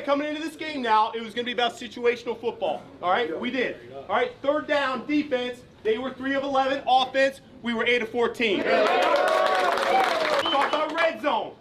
said coming into this game now, it was going to be about situational football. All right, we did. All right, third down defense, they were 3 of 11. Offense, we were 8 of 14. Talk about red zone.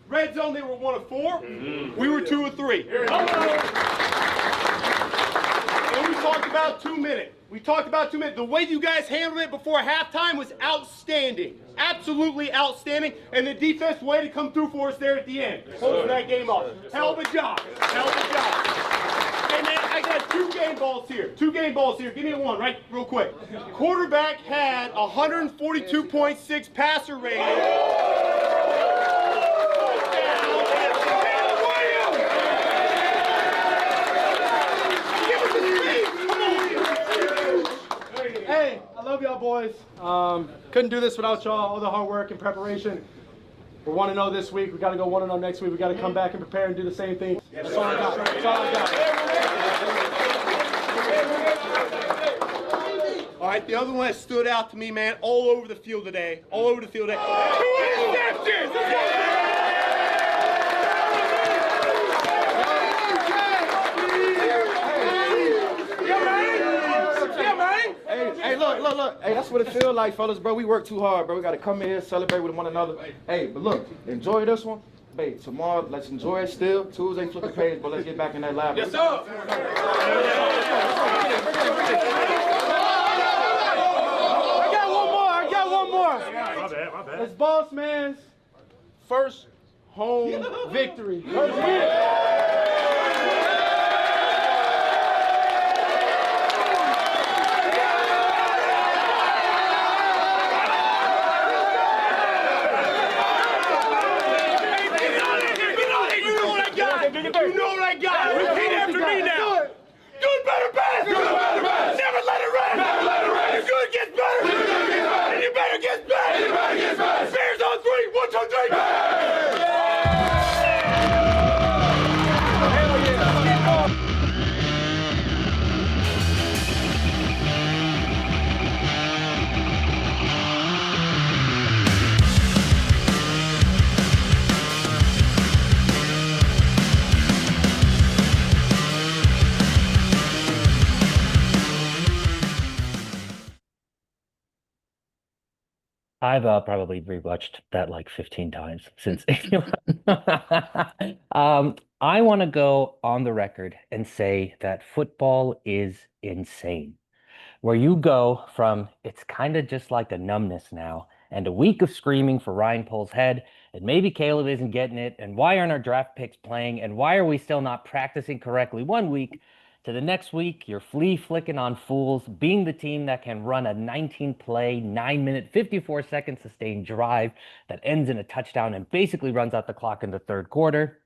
Red zone, they were 1 of 4. We were 2 of 3. And we talked about 2 minutes. The way you guys handled it before halftime was outstanding. Absolutely outstanding. And the defense way to come through for us there at the end. Closing that game off. Hell of a job. Hey man, I got 2 game balls here. Give me one right real quick. Quarterback had 142.6 passer rating. Hey, I love y'all boys. Couldn't do this without y'all, all the hard work and preparation. We're 1-0 this week. We got to go 1-0 next week. We got to come back and prepare and do the same thing. That's all I got. All right, the other one that stood out to me, man, all over the field today. 2 interceptions! Hey, look. Hey, that's what it feels like, fellas, bro. We work too hard, bro. We got to come in here, celebrate with one another. Hey, but look, enjoy this one. Hey, tomorrow, let's enjoy it still. Tuesday, flip the page, but let's get back in that lab. Yes, sir. I got one more. My bad. It's Boss Man's first home victory. First win. You know what I got. Repeat after me now. Good, better, best. Never let it rest. Your good gets better. And your better gets better. Bears on 3. 1, 2, 3. Hell yeah. I've probably rewatched that like 15 times since. I want to go on the record and say that football is insane. Where you go from it's kind of just like a numbness now, and a week of screaming for Ryan Pohl's head, and maybe Caleb isn't getting it, and why aren't our draft picks playing, and why are we still not practicing correctly 1 week, to the next week, you're flea flicking on fools, being the team that can run a 19-play, 9-minute, 54-second sustained drive that ends in a touchdown and basically runs out the clock in the third quarter,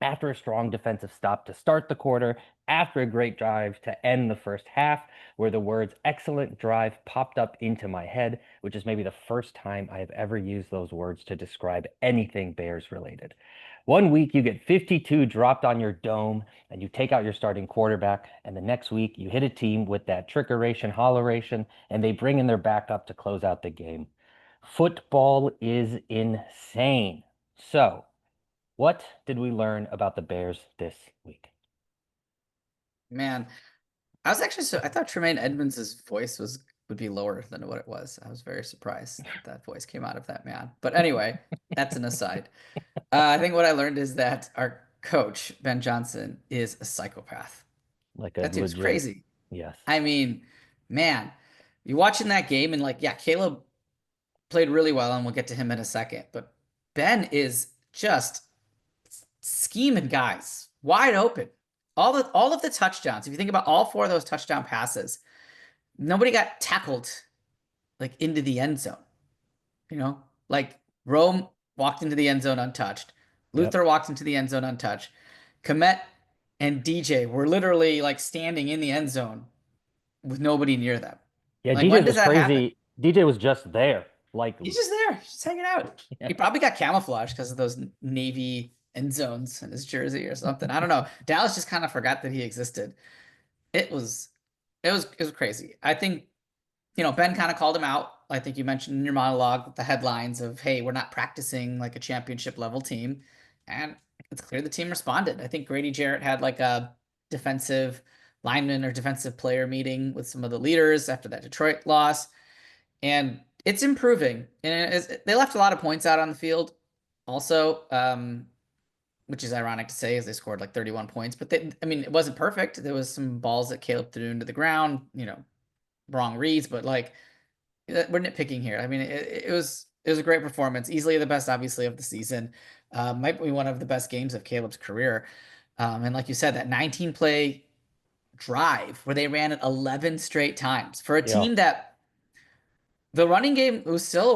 after a strong defensive stop to start the quarter, after a great drive to end the first half, where the words excellent drive popped up into my head, which is maybe the first time I have ever used those words to describe anything Bears related. 1 week you get 52 dropped on your dome and you take out your starting quarterback, and the next week you hit a team with that trickeration, holleration, and they bring in their backup to close out the game. Football is insane. So, what did we learn about the Bears this week? Man, I thought Tremaine Edmonds' voice would be lower than what it was. I was very surprised that voice came out of that man. But anyway, that's an aside. I think what I learned is that our coach, Ben Johnson, is a psychopath. That dude's crazy. Yes. I mean, man, you're watching that game and Caleb played really well, and we'll get to him in a second. But Ben is just scheming guys wide open. All of the touchdowns, if you think about all 4 of those touchdown passes, nobody got tackled into the end zone. Rome walked into the end zone untouched. Luther walked into the end zone untouched. Komet and DJ were literally standing in the end zone with nobody near them. Yeah, DJ was crazy. DJ was just there. He's just there. He's just hanging out. Yeah. He probably got camouflaged because of those Navy end zones in his jersey or something. I don't know. Dallas just kind of forgot that he existed. It was crazy. I think, Ben kind of called him out. I think you mentioned in your monologue the headlines of, hey, we're not practicing like a championship level team. And it's clear the team responded. I think Grady Jarrett had like a defensive lineman or defensive player meeting with some of the leaders after that Detroit loss, and it's improving. And they left a lot of points out on the field also, which is ironic to say as they scored like 31 points. But I mean, it wasn't perfect. There was some balls that Caleb threw into the ground, wrong reads, but like we're nitpicking here. I mean, it was a great performance, easily the best, obviously, of the season. Might be one of the best games of Caleb's career. And like you said, that 19 play drive where they ran it 11 straight times for a team that the running game was still a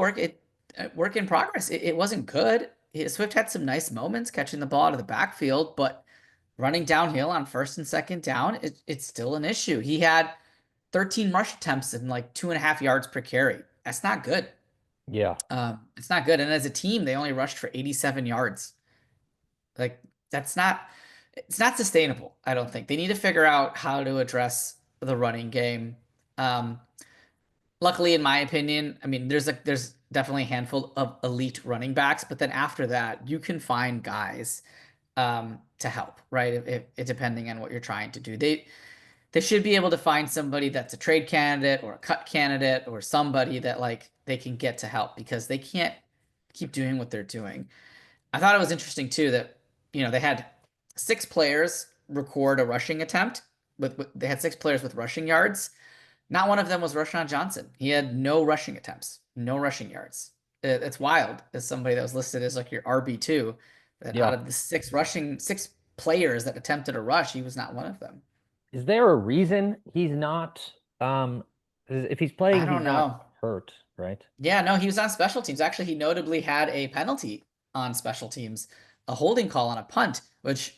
work in progress. It wasn't good. Swift had some nice moments catching the ball out of the backfield, but running downhill on first and second down, it's still an issue. He had 13 rush attempts and like 2.5 yards per carry. That's not good. Yeah. It's not good. And as a team, they only rushed for 87 yards. Like it's not sustainable. I don't think they need to figure out how to address the running game. Luckily, in my opinion, I mean, there's definitely a handful of elite running backs, but then after that, you can find guys to help, right? If depending on what you're trying to do, they should be able to find somebody that's a trade candidate or a cut candidate or somebody that like they can get to help because they can't keep doing what they're doing. I thought it was interesting too that they had 6 players record a rushing attempt they had 6 players with rushing yards. Not one of them was Roschon Johnson. He had no rushing attempts, no rushing yards. It's wild as somebody that was listed as like your RB2 that out of the 6 players that attempted a rush, he was not one of them. Is there a reason he's not if he's playing, I don't he's know. not hurt, right? Yeah, no, he was on special teams. Actually, he notably had a penalty on special teams, a holding call on a punt, which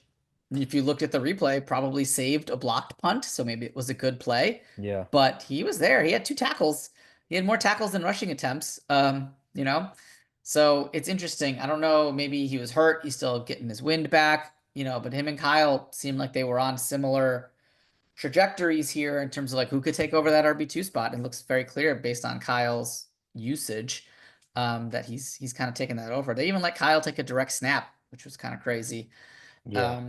if you looked at the replay, probably saved a blocked punt. So maybe it was a good play. Yeah. But he was there. He had 2 tackles. He had more tackles than rushing attempts. So it's interesting. I don't know. Maybe he was hurt. He's still getting his wind back, but him and Kyle seemed like they were on similar trajectories here in terms of like who could take over that RB2 spot. And it looks very clear based on Kyle's usage that he's kind of taken that over. They even let Kyle take a direct snap, which was kind of crazy. Yeah.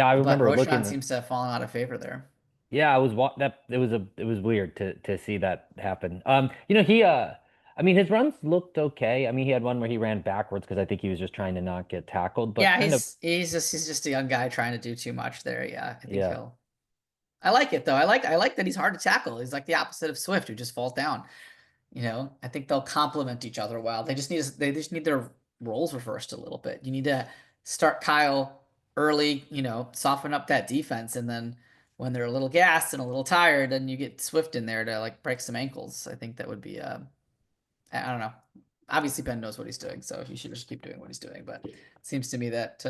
I remember but looking. seems to have fallen out of favor there. Yeah, I was that it was weird to see that happen. He I mean his runs looked okay. I mean he had one where he ran backwards because I think he was just trying to not get tackled. But yeah, he's just a young guy trying to do too much there. Yeah, I think I like it though. I like that he's hard to tackle. He's like the opposite of Swift, who just falls down. I think they'll complement each other well. They just need their roles reversed a little bit. You need to start Kyle early, soften up that defense, and then when they're a little gassed and a little tired, then you get Swift in there to like break some ankles. I think that would be I don't know. Obviously Ben knows what he's doing, so he should just keep doing what he's doing. But it seems to me that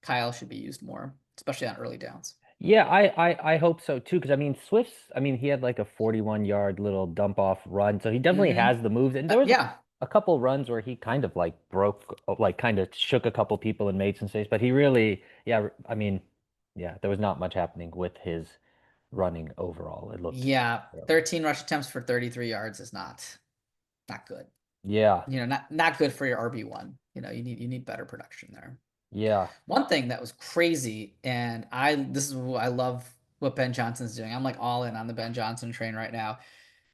Kyle should be used more, especially on early downs. Yeah, I hope so too. Because I mean, he had like a 41-yard little dump off run, so he definitely has the moves. And there was a couple runs where he kind of like kind of shook a couple people and made some saves. But he really, there was not much happening with his running overall. It looked 13 rush attempts for 33 yards is not good. Yeah, not good for your RB1. You need better production there. Yeah. One thing that was crazy, and I love what Ben Johnson's doing. I'm like all in on the Ben Johnson train right now.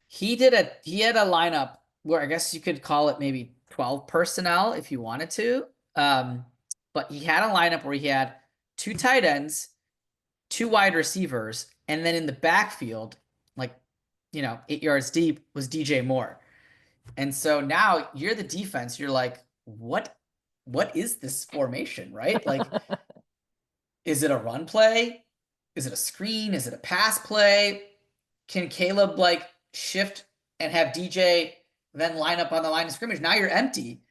He had a lineup where I guess you could call it maybe 12 personnel if you wanted to. But he had a lineup where he had 2 tight ends, 2 wide receivers, and then in the backfield, 8 yards deep was DJ Moore. And so now you're the defense. You're like, what is this formation, right? Like, is it a run play? Is it a screen? Is it a pass play? Can Caleb shift and have DJ then line up on the line of scrimmage? Now you're empty,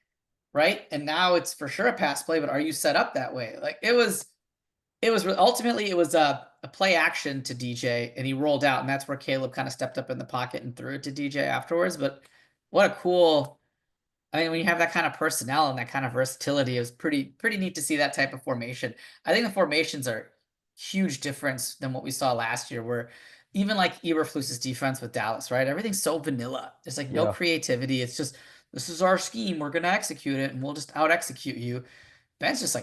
right? And now it's for sure a pass play, but are you set up that way? Ultimately it was a play action to DJ and he rolled out, and that's where Caleb kind of stepped up in the pocket and threw it to DJ afterwards. But what a cool, when you have that kind of personnel and that kind of versatility, it was pretty neat to see that type of formation. I think the formations are huge difference than what we saw last year, where even Eberflus's defense with Dallas, right? Everything's so vanilla. There's no creativity. It's just, this is our scheme. We're going to execute it and we'll just out execute you. Ben's just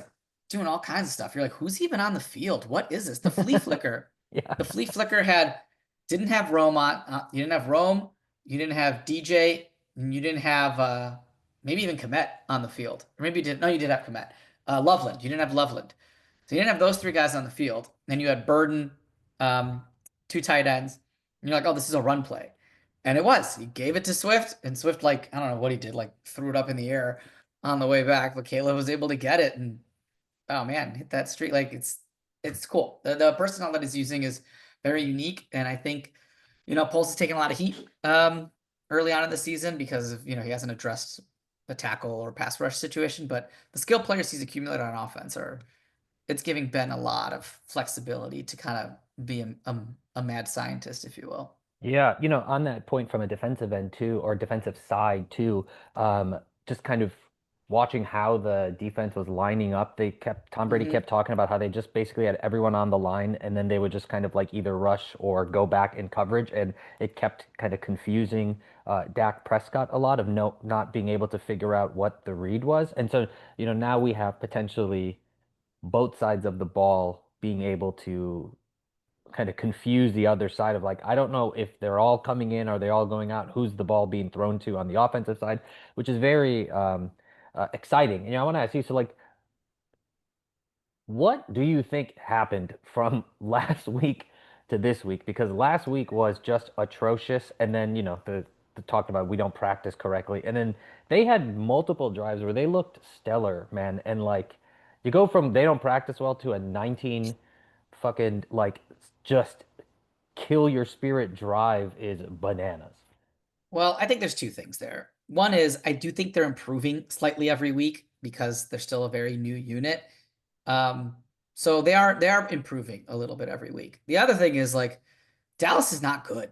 doing all kinds of stuff. You're like, who's even on the field? What is this? The flea flicker. Yeah. The flea flicker didn't have Rome on. You didn't have Rome. You didn't have DJ. And you didn't have maybe even Komet on the field. Or maybe you did. No, you did have Komet. Loveland. You didn't have Loveland. So you didn't have those three guys on the field. Then you had Burden, two tight ends. And you're like, oh, this is a run play. And it was. He gave it to Swift, and Swift, like, I don't know what he did, like threw it up in the air on the way back, but Caleb was able to get it and oh man, hit that streak. Like it's cool. The personnel that he's using is very unique, and I think, Poles is taking a lot of heat early on in the season because of, he hasn't addressed the tackle or pass rush situation, but the skill players he's accumulated on offense it's giving Ben a lot of flexibility to kind of be a mad scientist, if you will. Yeah, on that point from a defensive end too, or defensive side too, just kind of watching how the defense was lining up. Tom Brady kept talking about how they just basically had everyone on the line, and then they would just kind of like either rush or go back in coverage, and it kept kind of confusing Dak Prescott a lot of not being able to figure out what the read was. And so, now we have potentially both sides of the ball being able to kind of confuse the other side of like, I don't know if they're all coming in, are they all going out, who's the ball being thrown to on the offensive side, which is very exciting. I want to ask you, so like, what do you think happened from last week to this week? Because last week was just atrocious, and then the talked about we don't practice correctly, and then they had multiple drives where they looked stellar, man, and like you go from they don't practice well to a 19 fucking like just kill your spirit drive is bananas. Well, I think there's two things there. One is I do think they're improving slightly every week because they're still a very new unit. So they are improving a little bit every week. The other thing is like Dallas is not good,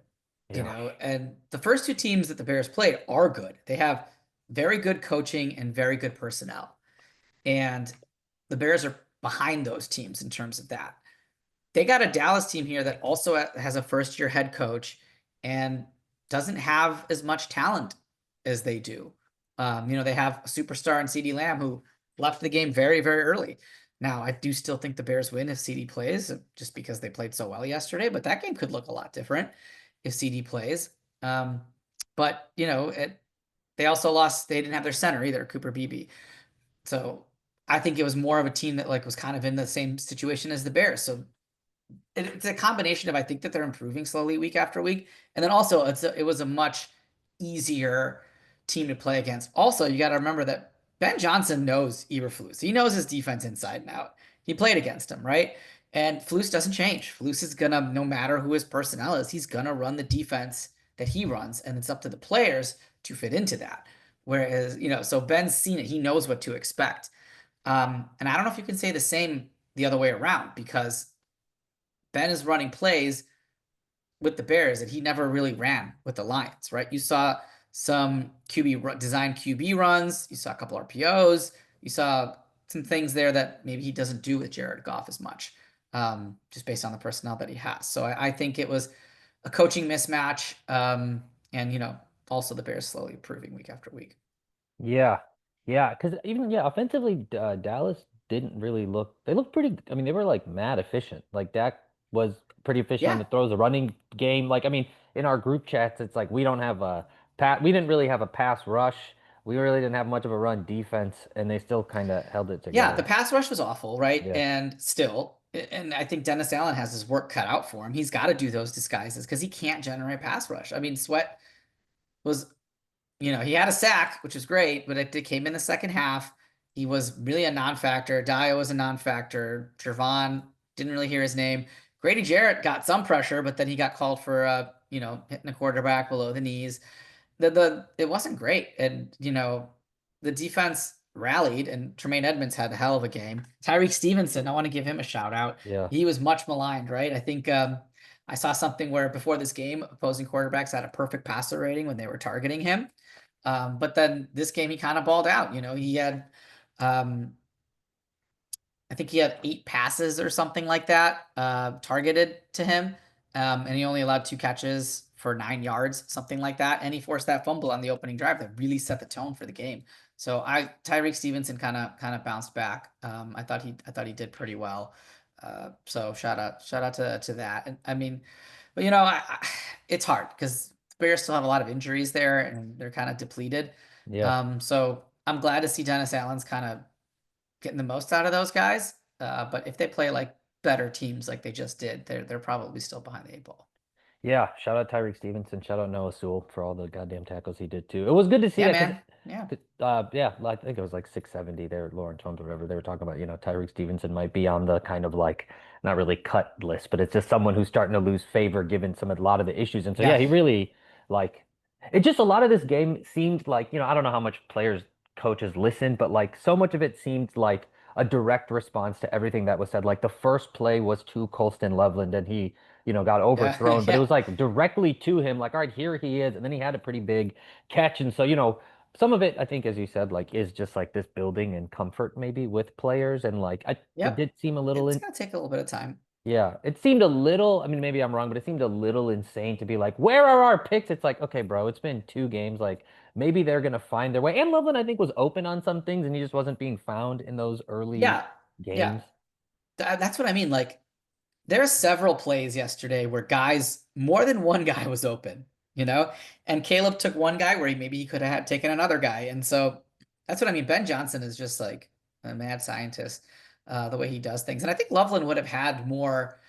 and the first two teams that the Bears played are good. They have very good coaching and very good personnel. And the Bears are behind those teams in terms of that. They got a Dallas team here that also has a first-year head coach and doesn't have as much talent as they do. They have a superstar in CeeDee Lamb who left the game very, very early. Now, I do still think the Bears win if CeeDee plays, just because they played so well yesterday, but that game could look a lot different if CeeDee plays. But, they also lost, they didn't have their center either, Cooper Beebe. So I think it was more of a team that like was kind of in the same situation as the Bears. So it's a combination of I think that they're improving slowly week after week, and then also it was a much easier team to play against. Also, you got to remember that Ben Johnson knows Eberflus. He knows his defense inside and out. He played against him, right? And Flus doesn't change. Flus is gonna, no matter who his personnel is, he's gonna run the defense that he runs, and it's up to the players to fit into that. Whereas, so Ben's seen it. He knows what to expect. And I don't know if you can say the same the other way around, because Ben is running plays with the Bears that he never really ran with the Lions, right? You saw some design QB runs. You saw a couple RPOs. You saw some things there that maybe he doesn't do with Jared Goff as much, just based on the personnel that he has. So I think it was a coaching mismatch, and also the Bears slowly improving week after week. Yeah, yeah, because even offensively, Dallas didn't really look. They looked pretty. I mean, they were like mad efficient. Like Dak was pretty efficient on the throws. The running game, like I mean, in our group chats, it's like we don't have a We didn't really have a pass rush. We really didn't have much of a run defense, and they still kind of held it together. Yeah, the pass rush was awful, right? Yeah. And I think Dennis Allen has his work cut out for him. He's got to do those disguises because he can't generate pass rush. I mean, Sweat was, he had a sack, which was great, but it came in the second half. He was really a non-factor. Dio was a non-factor. Trevon, didn't really hear his name. Grady Jarrett got some pressure, but then he got called for, hitting the quarterback below the knees. It wasn't great. And, the defense rallied, and Tremaine Edmonds had a hell of a game. Tyreek Stevenson, I want to give him a shout out. Yeah. He was much maligned, right? I think I saw something where before this game, opposing quarterbacks had a perfect passer rating when they were targeting him. But then this game, he kind of balled out. He had, I think he had 8 passes or something like that targeted to him. And he only allowed 2 catches for 9 yards, something like that. And he forced that fumble on the opening drive that really set the tone for the game. So Tyreek Stevenson kind of bounced back. I thought he did pretty well. So shout out to that. And I mean, but it's hard because the Bears still have a lot of injuries there and they're kind of depleted. Yeah. So I'm glad to see Dennis Allen's kind of getting the most out of those guys. But if they play like better teams like they just did, they're probably still behind the 8 ball. Yeah, shout out Tyreek Stevenson. Shout out Noah Sewell for all the goddamn tackles he did too. It was good to see Yeah, that. man. Yeah. Yeah, I think it was like 670 there, Lawrence Holmes or whatever. They were talking about, Tyreek Stevenson might be on the kind of like not really cut list, but it's just someone who's starting to lose favor given a lot of the issues. And so yeah, Yeah. he really like it just a lot of this game seemed like, I don't know how much players, coaches listen, but like so much of it seemed like a direct response to everything that was said. Like the first play was to Colston Loveland and he got Yeah. overthrown, but it Yeah. was like directly to him, like, all right, here he is. And then he had a pretty big catch. And so, some of it, I think, as you said, like, is just like this building and comfort maybe with players. And like, it Yep. did seem a little It's gonna take a little bit of time. yeah, it seemed a little, I mean, maybe I'm wrong, but it seemed a little insane to be like, where are our picks? It's like, okay, bro, it's been 2 games. Like, maybe they're going to find their way. And Loveland, I think, was open on some things and he just wasn't being found in those early Yeah. Yeah. games. That's what I mean. Like, there are several plays yesterday where more than one guy was open, and Caleb took one guy where maybe he could have had taken another guy. And so that's what I mean. Ben Johnson is just like a mad scientist, the way he does things. And I think Loveland would have had more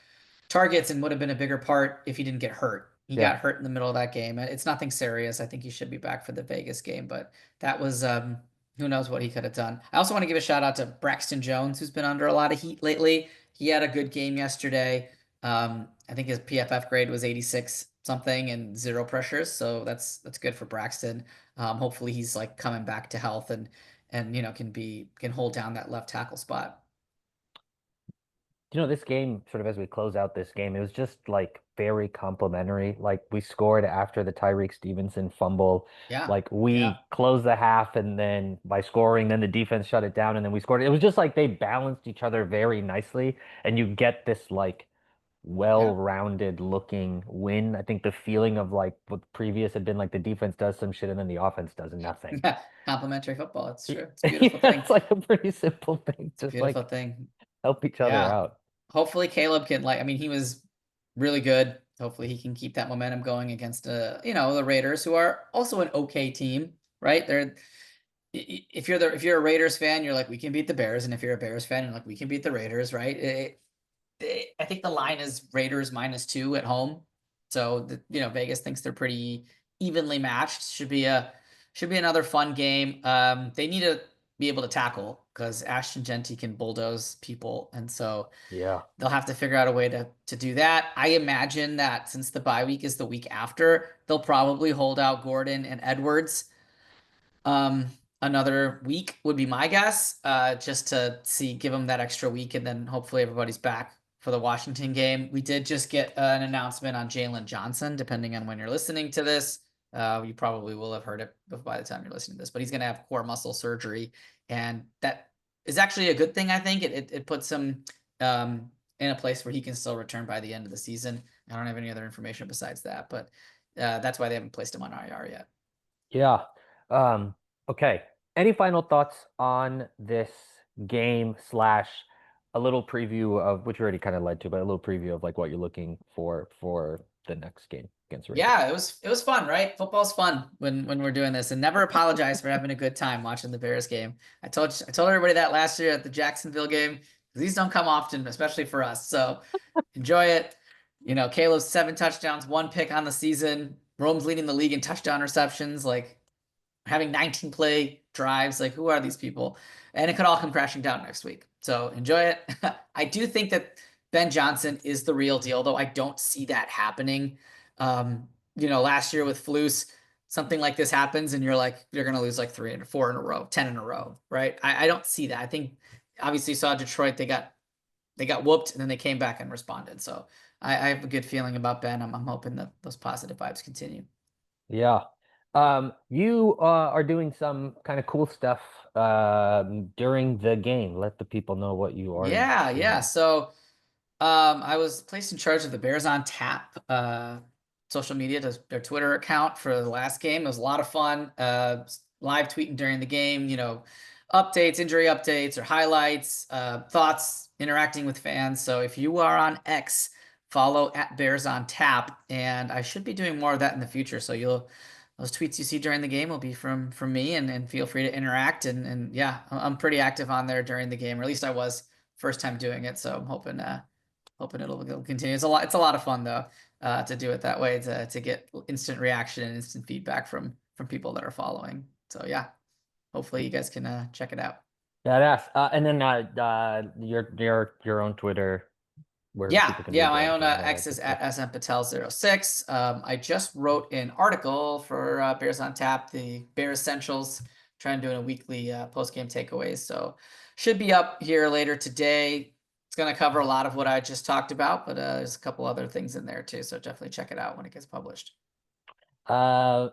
targets and would have been a bigger part if he didn't get hurt. He Yeah. got hurt in the middle of that game. It's nothing serious. I think he should be back for the Vegas game, but that was who knows what he could have done. I also want to give a shout out to Braxton Jones, who's been under a lot of heat lately. He had a good game yesterday. I think his PFF grade was 86 something and 0 pressures, so that's good for Braxton. Hopefully he's like coming back to health and can hold down that left tackle spot. This game, sort of as we close out this game, it was just like very complimentary. Like we scored after the Tyreek Stevenson fumble. Yeah. Like we Yeah. closed the half and then by scoring, then the defense shut it down and then we scored. It was just like they balanced each other very nicely. And you get this like well-rounded looking win. I think the feeling of like what previous had been like the defense does some shit and then the offense does nothing. Complimentary football. It's true. It's a beautiful Yeah, thing. it's like a pretty simple thing. Just Beautiful like thing. help each other Yeah. out. Hopefully Caleb can he was really good. Hopefully he can keep that momentum going against the Raiders, who are also an okay team, right? If you're a Raiders fan, you're like, we can beat the Bears, and if you're a Bears fan, you're like, we can beat the Raiders, right? I think the line is Raiders -2 at home, so Vegas thinks they're pretty evenly matched. Should be another fun game. They need to be able to tackle because Ashton Genty can bulldoze people, and so Yeah. they'll have to figure out a way to do that. I imagine that since the bye week is the week after, they'll probably hold out Gordon and Edwards. Another week would be my guess, just to give them that extra week, and then hopefully everybody's back for the Washington game. We did just get an announcement on Jalen Johnson, depending on when you're listening to this. You probably will have heard it by the time you're listening to this, but he's going to have core muscle surgery, and that is actually a good thing. I think it puts him in a place where he can still return by the end of the season. I don't have any other information besides that, but that's why they haven't placed him on IR yet. Yeah. Okay. Any final thoughts on this game / a little preview of which we already kind of led to, but a little preview of like what you're looking for the next game against Raiders? Yeah, it was fun, right? Football's fun when we're doing this, and never apologize for having a good time watching the Bears game. I told everybody that last year at the Jacksonville game. These don't come often, especially for us. So enjoy it. Caleb's 7 touchdowns, 1 pick on the season. Rome's leading the league in touchdown receptions, like having 19 play drives. Like, who are these people? And it could all come crashing down next week. So enjoy it. I do think that Ben Johnson is the real deal, though I don't see that happening. Last year with Flus, something like this happens and you're like, you're going to lose like 3 or 4 in a row, 10 in a row, right? I don't see that. I think obviously you saw Detroit, they got whooped and then they came back and responded. So I have a good feeling about Ben. I'm hoping that those positive vibes continue. Yeah. You are doing some kind of cool stuff during the game. Let the people know what you are Yeah. doing. So I was placed in charge of the Bears on Tap social media, to their Twitter account for the last game. It was a lot of fun. Live tweeting during the game, updates, injury updates or highlights, thoughts, interacting with fans. So if you are on X, follow at Bears on Tap, and I should be doing more of that in the future. So those tweets you see during the game will be from me, and feel free to interact. And yeah, I'm pretty active on there during the game, or at least I was first time doing it. So I'm hoping it'll continue. It's a lot of fun though, to do it that way, to get instant reaction and instant feedback from people that are following. So yeah, hopefully you guys can check it out. Badass. And then your own Twitter. Where people can My own reach X is at SMPatel06. I just wrote an article for Bears on Tap, the Bears Essentials, trying to do a weekly post-game takeaways. So should be up here later today. It's going to cover a lot of what I just talked about, but there's a couple other things in there too. So definitely check it out when it gets published. Yeah,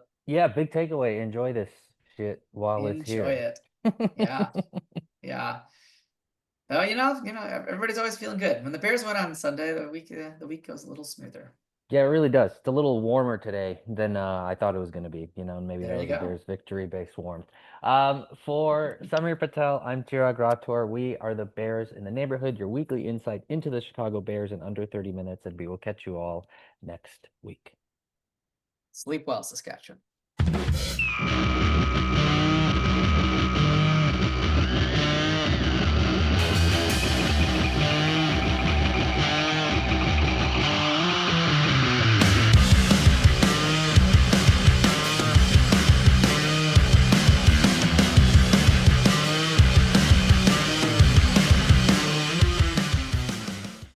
big takeaway. Enjoy this shit while it's here. Enjoy it. Yeah. Yeah. Oh, everybody's always feeling good. When the Bears went on Sunday, the week goes a little smoother. Yeah, it really does. It's a little warmer today than I thought it was going to be. Maybe There that you was a go. Bears victory-based warmth. For Samir Patel, I'm Chirag Rathod. We are the Bears in the Neighborhood, your weekly insight into the Chicago Bears in under 30 minutes, and we will catch you all next week. Sleep well, Saskatchewan.